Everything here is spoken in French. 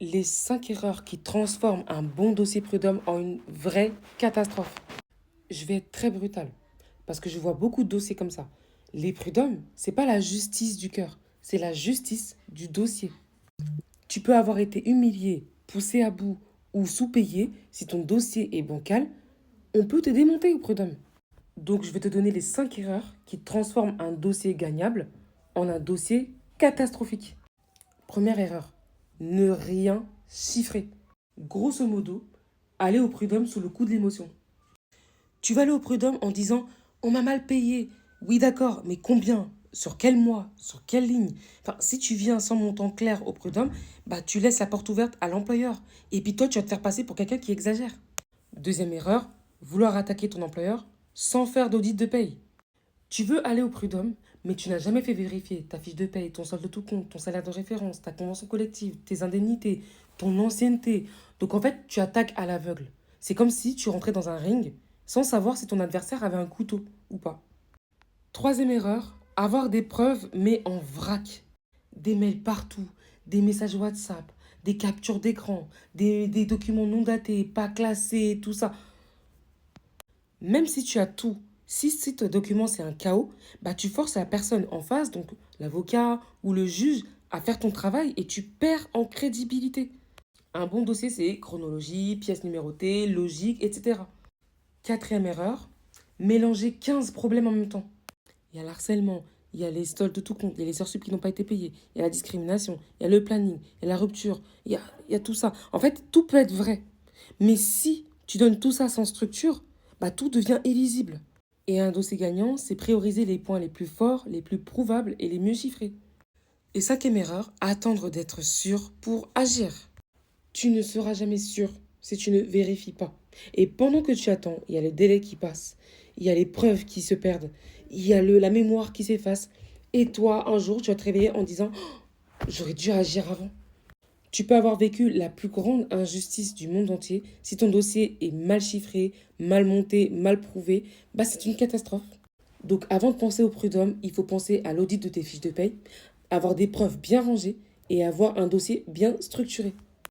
Les 5 erreurs qui transforment un bon dossier prud'homme en une vraie catastrophe. Je vais être très brutal parce que je vois beaucoup de dossiers comme ça. Les prud'hommes, c'est pas la justice du cœur, c'est la justice du dossier. Tu peux avoir été humilié, poussé à bout ou sous-payé. Si ton dossier est bancal, on peut te démonter au prud'homme. Donc je vais te donner les 5 erreurs qui transforment un dossier gagnable en un dossier catastrophique. Première erreur, ne rien chiffrer. Grosso modo, aller au prud'homme sous le coup de l'émotion. Tu vas aller au prud'homme en disant on m'a mal payé. Oui, d'accord, mais combien? Sur quel mois? Sur quelle ligne? Enfin, si tu viens sans montant clair au prud'homme, bah tu laisses la porte ouverte à l'employeur. Et puis toi, tu vas te faire passer pour quelqu'un qui exagère. Deuxième erreur, vouloir attaquer ton employeur sans faire d'audit de paye. Tu veux aller au prud'homme, mais tu n'as jamais fait vérifier ta fiche de paye, ton solde de tout compte, ton salaire de référence, ta convention collective, tes indemnités, ton ancienneté. Donc en fait, tu attaques à l'aveugle. C'est comme si tu rentrais dans un ring sans savoir si ton adversaire avait un couteau ou pas. Troisième erreur, avoir des preuves mais en vrac. Des mails partout, des messages WhatsApp, des captures d'écran, des documents non datés, pas classés, tout ça. Même si tu as tout, si ton document c'est un chaos, bah tu forces la personne en face, donc l'avocat ou le juge, à faire ton travail et tu perds en crédibilité. Un bon dossier, c'est chronologie, pièces numérotées, logique, etc. Quatrième erreur, mélanger 15 problèmes en même temps. Il y a l'harcèlement, il y a les soldes de tout compte, il y a les heures sup qui n'ont pas été payées, il y a la discrimination, il y a le planning, il y a la rupture, il y a tout ça. En fait, tout peut être vrai. Mais si tu donnes tout ça sans structure, bah tout devient illisible. Et un dossier gagnant, c'est prioriser les points les plus forts, les plus prouvables et les mieux chiffrés. Et cinquième erreur, attendre d'être sûr pour agir. Tu ne seras jamais sûr si tu ne vérifies pas. Et pendant que tu attends, il y a le délai qui passe, il y a les preuves qui se perdent, il y a la mémoire qui s'efface. Et toi, un jour, tu vas te réveiller en disant j'aurais dû agir avant. Tu peux avoir vécu la plus grande injustice du monde entier. Si ton dossier est mal chiffré, mal monté, mal prouvé, bah c'est une catastrophe. Donc avant de penser au prud'homme, il faut penser à l'audit de tes fiches de paye, avoir des preuves bien rangées et avoir un dossier bien structuré.